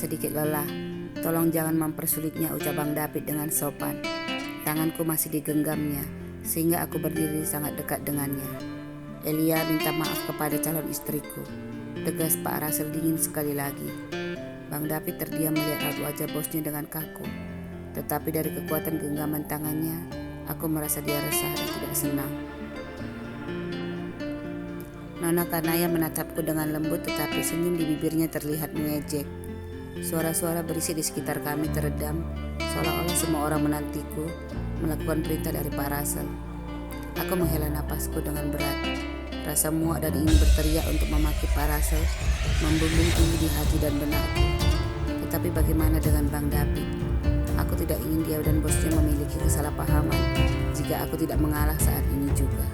sedikit lelah. Tolong jangan mempersulitnya, ucap Bang David dengan sopan. Tanganku masih digenggamnya, sehingga aku berdiri sangat dekat dengannya. Elia minta maaf kepada calon istriku, tegas Pak Russell dingin sekali lagi. Bang David terdiam melihat raut wajah bosnya dengan kaku. Tetapi dari kekuatan genggaman tangannya, aku merasa dia resah dan tidak senang. Nona Kanaya menatapku dengan lembut, tetapi senyum di bibirnya terlihat mengejek. Suara-suara berisik di sekitar kami teredam, seolah-olah semua orang menantiku melakukan perintah dari Pak Russell. Aku menghela napasku dengan berat. Rasa muak dan ingin berteriak untuk memaki Pak Russell membumbung tinggi di hati dan benakku. Tetapi bagaimana dengan Bang David? Aku tidak ingin dia dan bosnya memiliki kesalahpahaman jika aku tidak mengalah saat ini juga.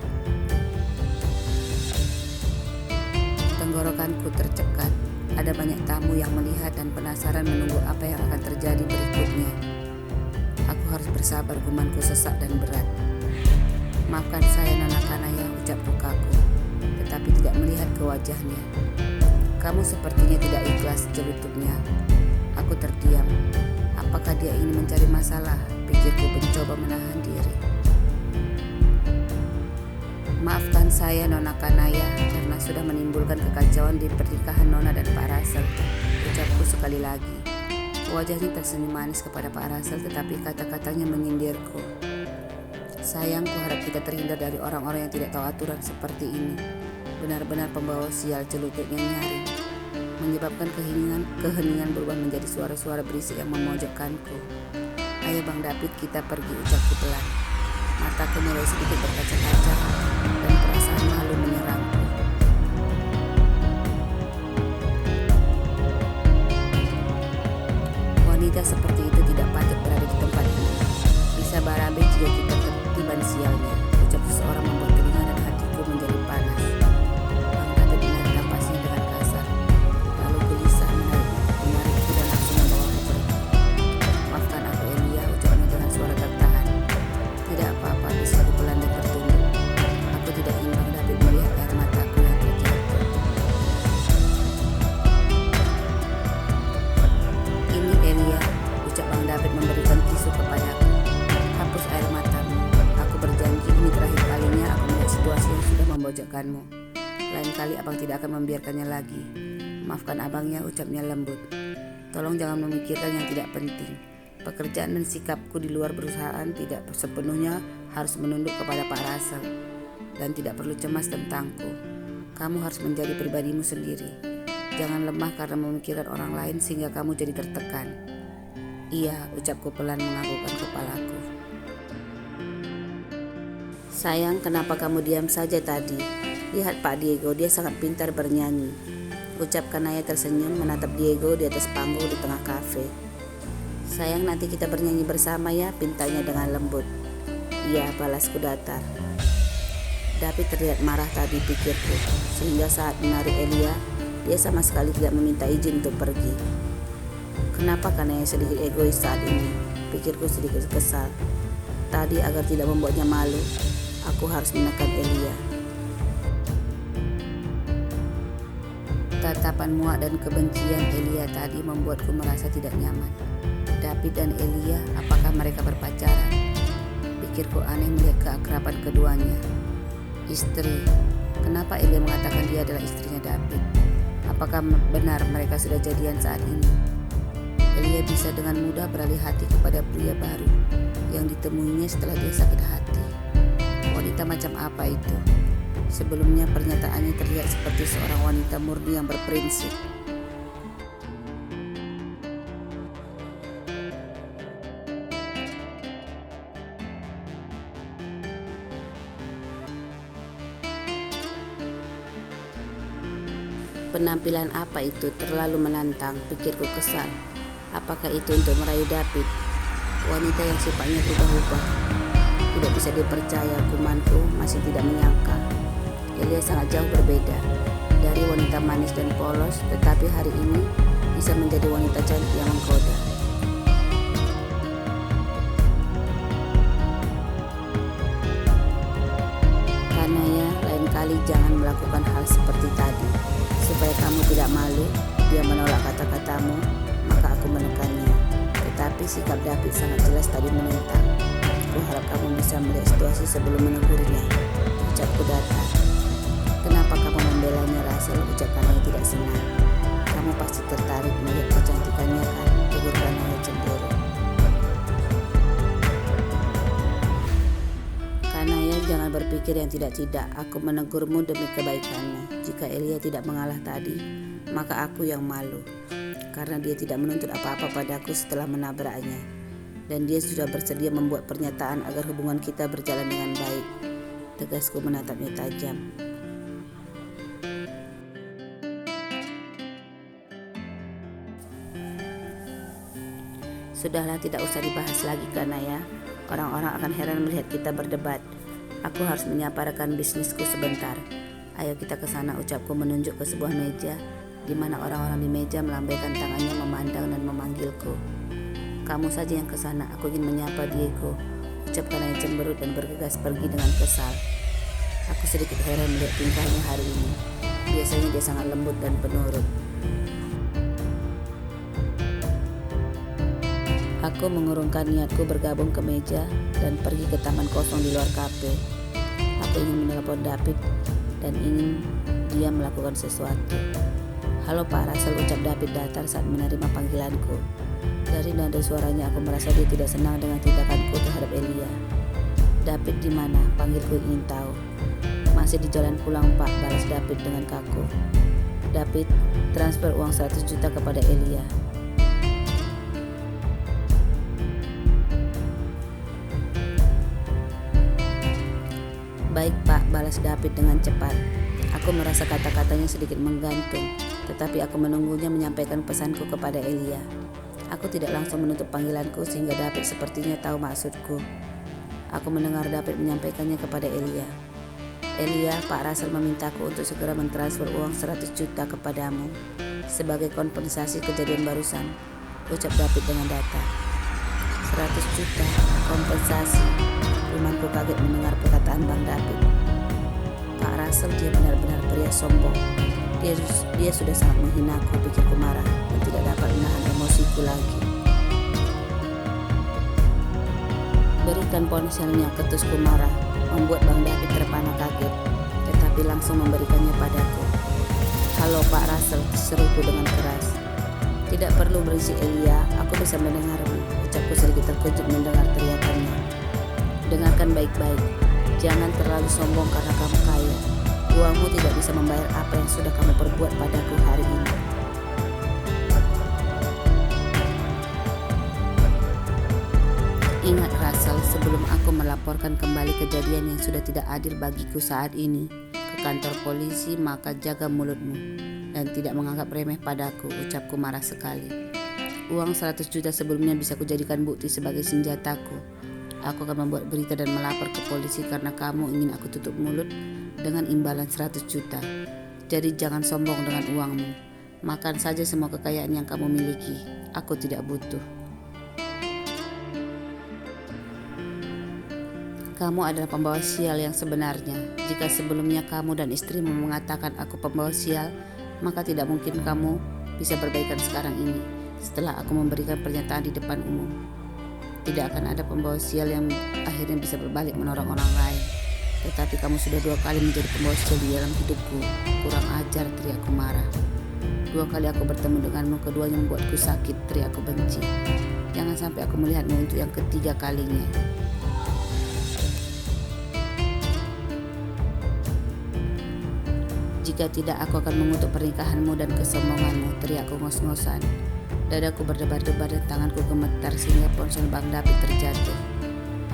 Tenggorokanku tercekat. Ada banyak tamu yang melihat dan penasaran menunggu apa yang akan terjadi berikutnya. Aku harus bersabar, gumanku sesak dan berat. Maafkan saya Nona Kanaya, ucapku kaku, tetapi tidak melihat ke wajahnya. Kamu sepertinya tidak ikhlas, celutupnya. Aku terdiam. Apakah dia ingin mencari masalah? Pikirku mencoba menahan diri. Maafkan saya Nona Kanaya karena sudah menimbulkan kekacauan di pernikahan Nona dan Pak Russell, ucapku sekali lagi. Wajahnya tersenyum manis kepada Pak Russell, tetapi kata-katanya menyindirku. Sayang, kuharap kita terhindar dari orang-orang yang tidak tahu aturan seperti ini. Benar-benar pembawa sial, celupuknya nyaring, menyebabkan keheningan berubah menjadi suara-suara berisik yang memojokkanku. Ayo Bang David, kita pergi, ucapku pelan. Mataku mulai sedikit berkaca-kaca dan perasaan malu menyerangku. Wanita seperti itu tidak patut berada di tempat ini. Bisa barabe jika kita ketiban sialnya, ucap seseorang membuat telinga dan hatiku menjadi panas. Bang David menarik napasnya dengan kasar, lalu gelisah menarikku dan langsung membawaku pergi. Maafkan aku Elia, ucapnya dengan suara tertahan. Tidak apa-apa, bisiku pelan dan tertunduk. Aku tidak ingin Bang David melihat air mataku yang terjatuh. Ini Elia, ucap Bang David memberikan tisu kepadaku. Hapus air matamu. Aku berjanji ini terakhir kalinya aku melihat situasi yang sudah memojokkanmu. Lain kali abang tidak akan membiarkannya lagi. Maafkan abangnya, ucapnya lembut. Tolong jangan memikirkan yang tidak penting. Pekerjaan dan sikapku di luar perusahaan tidak sepenuhnya harus menunduk kepada Pak Russell. Dan tidak perlu cemas tentangku. Kamu harus menjadi pribadimu sendiri. Jangan lemah karena memikirkan orang lain sehingga kamu jadi tertekan. Iya, ucapku pelan menganggukkan kepalaku. Sayang, kenapa kamu diam saja tadi? Lihat Pak Diego, dia sangat pintar bernyanyi, ucap Kanaya tersenyum menatap Diego di atas panggung di tengah kafe. Sayang, nanti kita bernyanyi bersama ya, pintanya dengan lembut. Iya, balasku datar. David terlihat marah tadi, pikirku, sehingga saat menarik Elia, dia sama sekali tidak meminta izin untuk pergi. Kenapa Kanaya sedikit egois saat ini? Pikirku sedikit kesal. Tadi agar tidak membuatnya malu, aku harus menekan Elia. Tatapan muak dan kebencian Elia tadi membuatku merasa tidak nyaman. David dan Elia, apakah mereka berpacaran? Pikirku aneh melihat keakraban keduanya. Istri, kenapa Elia mengatakan dia adalah istrinya David? Apakah benar mereka sudah jadian saat ini? Elia bisa dengan mudah beralih hati kepada pria baru yang ditemuinya setelah dia sakit hati. Wanita macam apa itu? Sebelumnya pernyataannya terlihat seperti seorang wanita murni yang berprinsip. Penampilan apa itu? Terlalu menantang, pikirku kesal. Apakah itu untuk merayu David? Wanita yang sifatnya berubah-ubah. Tidak bisa dipercaya, gumanku masih tidak menyangka. Elia sangat jauh berbeda. Dari wanita manis dan polos, tetapi hari ini bisa menjadi wanita cantik yang menggoda. Kanaya, lain kali jangan melakukan hal seperti tadi. Supaya kamu tidak malu, dia menolak kata-katamu, maka aku menekannya, tetapi sikap David sangat jelas tadi menentang. Kuharap kamu bisa melihat situasi sebelum menegurnya, ucapku datar. Kenapa kamu membelanya, Russell? Ucap Kanaya tidak senang. Kamu pasti tertarik melihat kecantikannya kan? Tegur Kanaya cemburu. Kanaya, jangan berpikir yang tidak-tidak. Aku menegurmu demi kebaikanmu. Jika Elia tidak mengalah tadi, maka aku yang malu. Karena dia tidak menuntut apa-apa padaku setelah menabraknya. Dan dia sudah bersedia membuat pernyataan agar hubungan kita berjalan dengan baik. Tegasku menatapnya tajam. Sudahlah, tidak usah dibahas lagi Kanaya. Orang-orang akan heran melihat kita berdebat. Aku harus menyapa rekan bisnisku sebentar. Ayo kita ke sana, ucapku menunjuk ke sebuah meja di mana orang-orang di meja melambaikan tangannya memandang dan memanggilku. Kamu saja yang ke sana, aku ingin menyapa Diego, ucap Kanaya cemberut dan bergegas pergi dengan kesal. Aku sedikit heran melihat tingkahnya hari ini. Biasanya dia sangat lembut dan penurut. Aku mengurungkan niatku bergabung ke meja dan pergi ke taman kosong di luar kafe. Aku ingin menelpon David dan ingin dia melakukan sesuatu. Halo Pak Russell, ucap David datar saat menerima panggilanku. Dari nada suaranya aku merasa dia tidak senang dengan tindakanku terhadap Elia. David di mana? Panggilku ingin tahu. Masih di jalan pulang Pak, balas David dengan kaku. David, transfer uang 100 juta kepada Elia. Baik Pak, balas David dengan cepat. Aku merasa kata-katanya sedikit menggantung, tetapi aku menunggunya menyampaikan pesanku kepada Elia. Aku tidak langsung menutup panggilanku sehingga David sepertinya tahu maksudku. Aku mendengar David menyampaikannya kepada Elia. Elia, Pak Russell memintaku untuk segera mentransfer uang 100 juta kepadamu sebagai kompensasi kejadian barusan, ucap David dengan datar. 100 juta kompensasi. Imanku kaget mendengar perkataan Bang David. Pak Russell, dia benar-benar pria sombong. Dia sudah sangat menghinaku, pikirku marah dan tidak dapat menahan emosiku lagi. Berikan ponselnya, ketusku marah, membuat Bang David terpana kaget, tetapi langsung memberikannya padaku. Halo Pak Russell, seruku dengan keras. Tidak perlu berisik Elia, aku bisa mendengarmu, ucapku sedikit terkejut mendengar teriakannya. Dengarkan baik-baik, jangan terlalu sombong karena kamu kaya. Uangmu tidak bisa membayar apa yang sudah kamu perbuat padaku hari ini. Ingat Russell, sebelum aku melaporkan kembali kejadian yang sudah tidak adil bagiku saat ini ke kantor polisi, maka jaga mulutmu dan tidak menganggap remeh padaku, ucapku marah sekali. Uang 100 juta sebelumnya bisa kujadikan bukti sebagai senjataku. Aku akan membuat berita dan melapor ke polisi karena kamu ingin aku tutup mulut dengan imbalan 100 juta. Jadi jangan sombong dengan uangmu. Makan saja semua kekayaan yang kamu miliki. Aku tidak butuh. Kamu adalah pembawa sial yang sebenarnya. Jika sebelumnya kamu dan istrimu mengatakan aku pembawa sial, maka tidak mungkin kamu bisa berbaikan sekarang ini setelah aku memberikan pernyataan di depan umum. Tidak akan ada pembawa sial yang akhirnya bisa berbalik menolong orang lain. Tetapi kamu sudah 2 kali menjadi pembawa sial di dalam hidupku. Kurang ajar, teriakku marah. 2 kali aku bertemu denganmu, keduanya membuatku sakit, teriakku benci. Jangan sampai aku melihatmu untuk yang ketiga kalinya. Jika tidak, aku akan mengutuk pernikahanmu dan kesombonganmu, teriakku ngos-ngosan. Dadaku berdebar-debar dan tanganku gemetar sehingga ponsel Bang David terjatuh.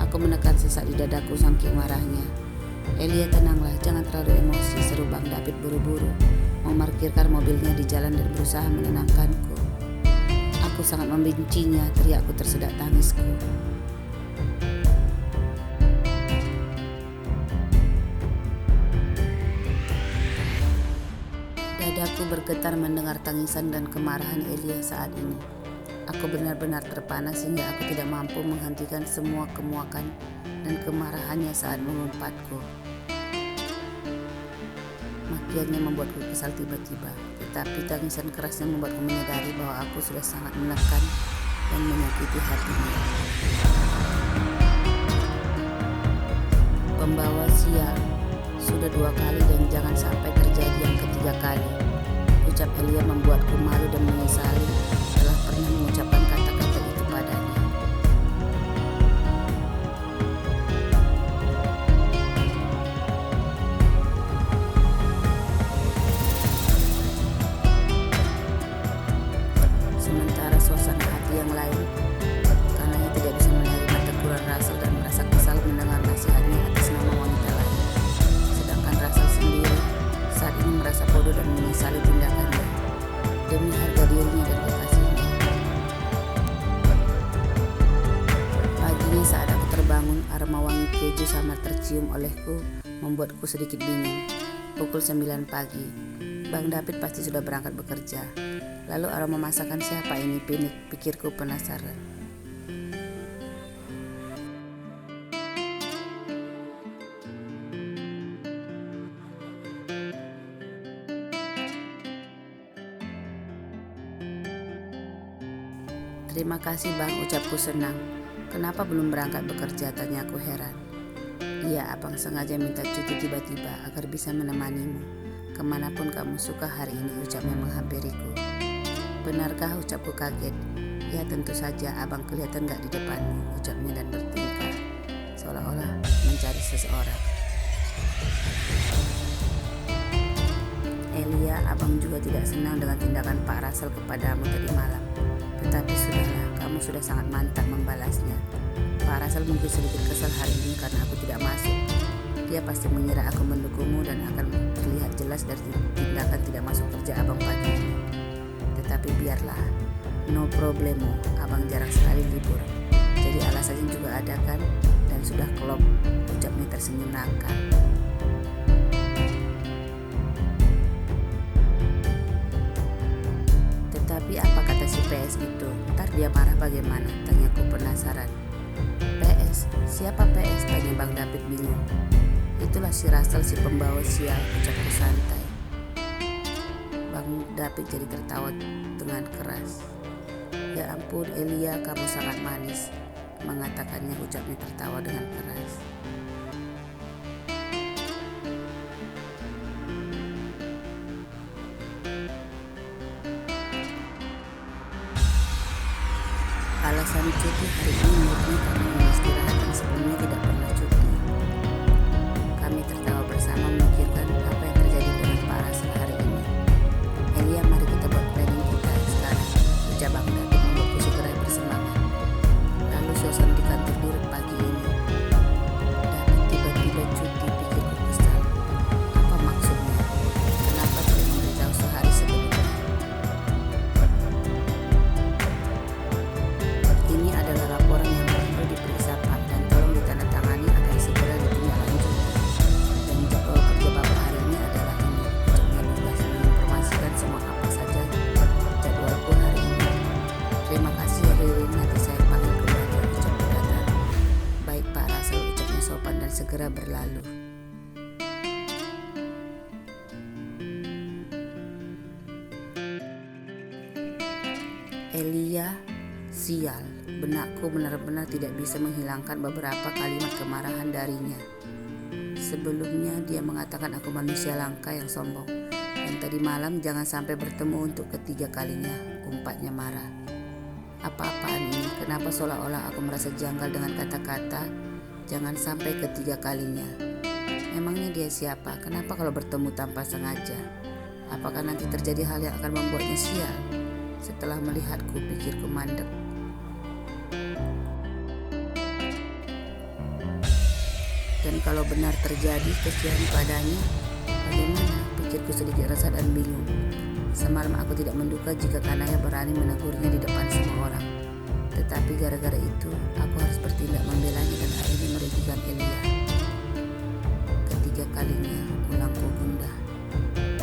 Aku menekan sesak di dadaku saking marahnya. Elia, tenanglah, jangan terlalu emosi, seru Bang David buru-buru memarkirkan mobilnya di jalan dan berusaha menenangkanku. Aku sangat membencinya, teriakku tersedak tangisku. Dadaku bergetar mendengar tangisan dan kemarahan Elia saat ini. Aku benar-benar terpana sehingga aku tidak mampu menghentikan semua kemuakan dan kemarahannya saat mengumpat-ku. Makiannya membuatku kesal tiba-tiba. Tetapi tangisan kerasnya membuatku menyadari bahwa aku sudah sangat menekan dan menyakiti hatinya. Pembawa sial, sudah 2 kali dan jangan sampai terjadi yang ketiga kali. Ucap Elia membuatku malu dan menyesali telah pernah mengucapkan kata-kata itu padanya. Sementara suasana hati yang lain, karena ia tidak bisa menerima teguran Russell dan merasa kesal mendengar nasihatnya atas nama wanita lain. Sedangkan Russell sendiri saat ini merasa bodoh dan menyesali tindakannya demi harga dirinya dan kekasihnya. Paginya saat aku terbangun, aroma wangi keju samar tercium olehku membuatku sedikit bingung. Pukul 9 pagi, Bang David pasti sudah berangkat bekerja. Lalu aroma masakan siapa ini, pikirku penasaran. Terima kasih Bang, ucapku senang. Kenapa belum berangkat bekerja, tanyaku heran. Iya, Abang sengaja minta cuti tiba-tiba agar bisa menemanimu kemanapun kamu suka hari ini, ucapnya menghampiriku. Benarkah, ucapku kaget. Ya tentu saja, Abang kelihatan gak di depanmu, ucapnya dan bertingkah seolah-olah mencari seseorang. Elia, Abang juga tidak senang dengan tindakan Pak Russell kepadamu tadi malam. Tetapi sudahlah, kamu sudah sangat mantap membalasnya. Pak Russell mungkin sedikit kesal hari ini karena aku tidak masuk. Dia pasti mengira aku mendukungmu dan akan terlihat jelas dari tindakan tidak masuk kerja Abang pagi ini. Tetapi biarlah, no problemo, Abang jarang sekali libur. Jadi alasannya juga ada kan, dan sudah klop, ucapnya tersenyum nakal. Tapi apa kata si PS itu? Ntar dia marah bagaimana? Tanyaku penasaran. PS? Siapa PS? Tanya Bang David bingung. Itulah si Russell, si pembawa sial, ucapku santai. Bang David jadi tertawa dengan keras. Ya ampun Elia, kamu sangat manis, mengatakannya, ucapnya tertawa dengan keras. Alasan cuti hari ini murni karena istirahat yang sebelumnya tidak pernah cuti. Kami tertawa bersama memikirkan apa yang terjadi dengan Pak Russell hari ini. Elia, mari kita buat planning kita sekarang, ucap Bang David membuatku segera bersemangat. Lalu suasana di kantor durut pagi ini. David tiba-tiba cuti, pikirku kesal. Apa maksudnya? Kenapa tidak memberitahu sehari sebelumnya? Ini adalah laporan yang perlu diperiksa Pak dan tolong ditandatangani agar segera ditindaklanjuti. Dan jadwal kerja Bapak hari ini adalah ini, ucapnya lugas menginformasikan semua apa saja jadwalku hari ini. Terima kasih Ririn, nanti saya panggil kembali, ucapnya datar. Baik Pak Russell, ucapnya sopan dan segera berlalu. Elia, sial, benakku benar-benar tidak bisa menghilangkan beberapa kalimat kemarahan darinya. Sebelumnya dia mengatakan aku manusia langka yang sombong, dan tadi malam jangan sampai bertemu untuk ketiga kalinya, umpatnya marah. Apa-apaan ini? Kenapa seolah-olah aku merasa janggal dengan kata-kata jangan sampai ketiga kalinya? Memangnya dia siapa? Kenapa kalau bertemu tanpa sengaja? Apakah nanti terjadi hal yang akan membuatnya sial? Setelah melihatku, pikirku mandek. Dan kalau benar terjadi kesian padanya, bagaimana? Pikirku sedikit resah dan bingung. Semalam aku tidak menduga jika Kanaya berani menegurnya di depan semua orang. Tetapi gara-gara itu, aku harus bertindak membelanya dan akhirnya merugikan Elia. Ketiga kalinya, ulangku gundah.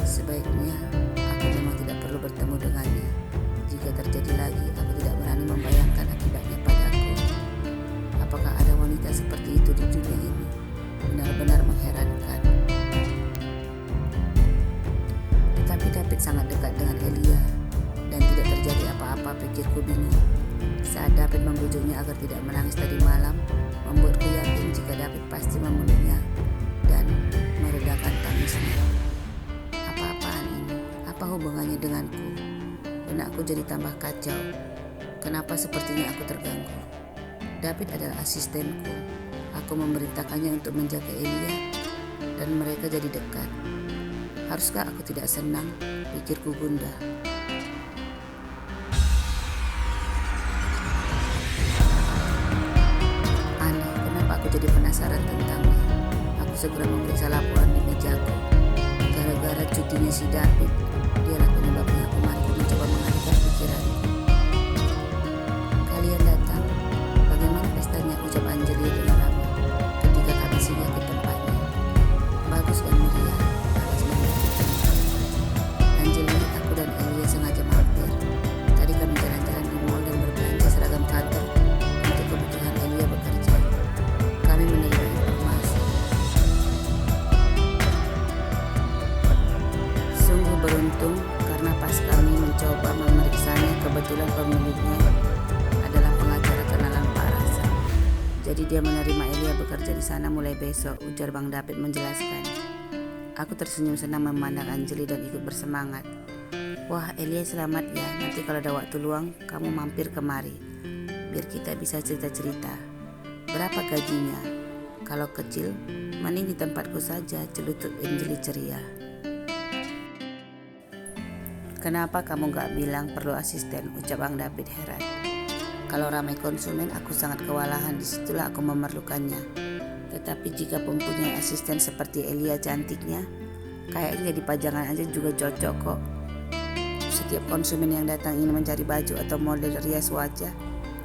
Sebaiknya aku memang tidak perlu bertemu dengannya. Jika terjadi lagi, aku tidak berani membayangkan akibatnya padaku. Apakah ada wanita seperti itu di dunia ini? Benar-benar mengherankan. Tetapi David sangat dekat dengan Elia dan tidak terjadi apa-apa, pikirku bingung. Saat David membujuknya agar tidak menangis tadi malam, membuatku yakin jika David pasti membunuhnya dan meredakan tangisnya. Apa-apaan ini? Apa hubungannya denganku? Benakku jadi tambah kacau. Kenapa sepertinya aku terganggu? David adalah asistenku. Aku memerintahkannya untuk menjaga Elia dan mereka jadi dekat. Haruskah aku tidak senang? Pikirku gundah. Aneh, kenapa aku jadi penasaran tentangnya? Aku segera memeriksa laporan di mejaku. Gara-gara cutinya si David, dialah penyebabnya aku mencoba mengalihkan pikiranku. Kalian datang. Bagaimana pestanya, ucap Anjali dengan ramah ketika kami singgah ke tempatnya. Bagus dan meriah, balas Bangdapit. Anjali, aku dan Elia sengaja mampir. Tadi kami jalan-jalan di mall dan berbelanja seragam kantor untuk kebutuhan Elia bekerja. Kami menerima informasi. Sungguh beruntung karena pas kami mencoba memeriksanya, kebetulan pemiliknya adalah pengacara kenalan Pak Rasa. Jadi dia menerima Elia bekerja di sana mulai besok, ujar Bangdapit menjelaskan. Aku tersenyum senang memandang Anjali dan ikut bersemangat. Wah, Elia selamat ya. Nanti kalau ada waktu luang, kamu mampir kemari. Biar kita bisa cerita-cerita. Berapa gajinya? Kalau kecil, mending di tempatku saja, celutut Anjali ceria. Kenapa kamu gak bilang perlu asisten, ucap Bangdapit heran. Kalau ramai konsumen, aku sangat kewalahan, disitulah aku memerlukannya. Tetapi jika mempunyai asisten seperti Elia cantiknya, kayaknya di pajangan aja juga cocok kok. Setiap konsumen yang datang ingin mencari baju atau model rias wajah,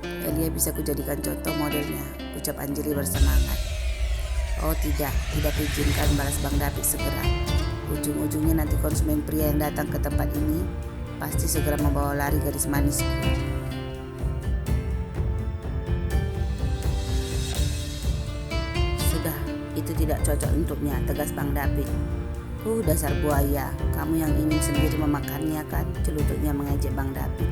Elia bisa kujadikan contoh modelnya, ucap Anjali bersemangat. Oh tidak diizinkan, balas Bangdapit segera. Ujung-ujungnya nanti konsumen pria yang datang ke tempat ini pasti segera membawa lari gadis manisku. Sudah, itu tidak cocok untuknya, tegas Bangdapit. Dasar buaya, kamu yang ingin sendiri memakannya kan, celututnya mengejek Bangdapit.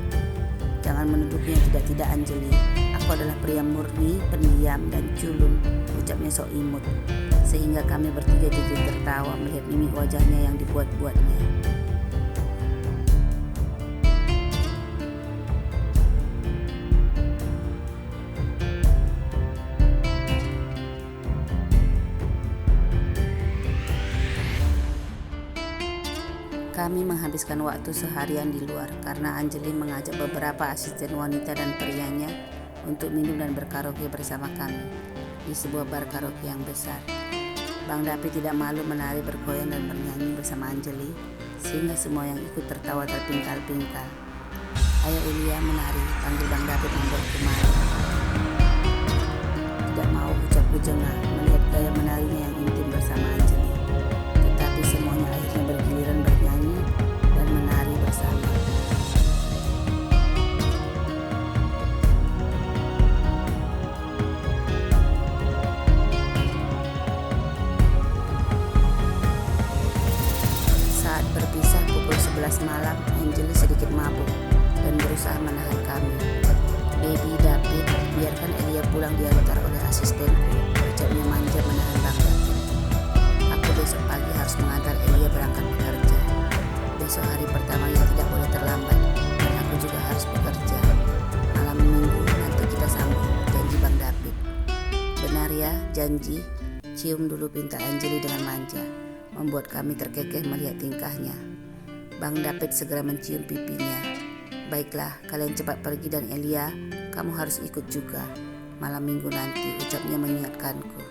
Jangan menuduhnya tidak-tidak Anjali. Aku adalah pria murni, pendiam dan culun, ucapnya sok imut. Sehingga kami bertiga jadi tertawa melihat mimik wajahnya yang dibuat-buatnya. Kami menghabiskan waktu seharian di luar karena Anjali mengajak beberapa asisten wanita dan prianya untuk minum dan berkaraoke bersama kami di sebuah bar karaoke yang besar. Bangdapit tidak malu menari, bergoyang dan bernyanyi bersama Anjali sehingga semua yang ikut tertawa terpingkal-pingkal. Ayo Elia menari, panggil Bangdapit membuatku malu. Tidak mau, ucapku jengah melihat gaya menarinya yang intim bersama Anjali. Tetapi semuanya akhirnya bergiliran bernyanyi dan menari bersama. Saat berpisah pukul 11 malam, Anjali sedikit mabuk dan berusaha menahan kami. Baby David, biarkan Elia pulang diantar oleh asistenku, ucapnya manja menahan Bangdapit. Aku besok pagi harus mengantar Elia berangkat bekerja. Besok hari pertama yang tidak boleh terlambat dan aku juga harus bekerja. Malam minggu nanti kita sambung, janji Bangdapit. Benar ya, janji. Cium dulu, pinta Anjali dengan manja, membuat kami terkekeh melihat tingkahnya. Bangdapit segera mencium pipinya. Baiklah, kalian cepat pergi dan Elia, kamu harus ikut juga. Malam minggu nanti, ucapnya mengingatkanku.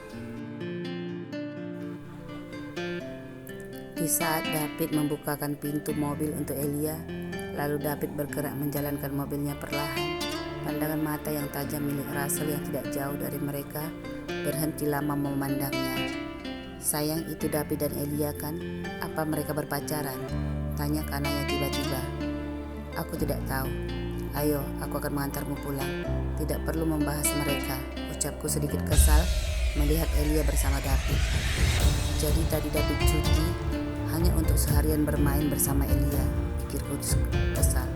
Di saat David membukakan pintu mobil untuk Elia, lalu David bergerak menjalankan mobilnya perlahan. Pandangan mata yang tajam milik Russell yang tidak jauh dari mereka berhenti lama memandangnya. Sayang, itu David dan Elia kan? Apa mereka berpacaran? Tanya kanannya tiba-tiba. Aku tidak tahu. Ayo, aku akan mengantarmu pulang. Tidak perlu membahas mereka, ucapku sedikit kesal melihat Elia bersama David. Jadi tadi David cuti hanya untuk seharian bermain bersama Elia, pikirku kesal.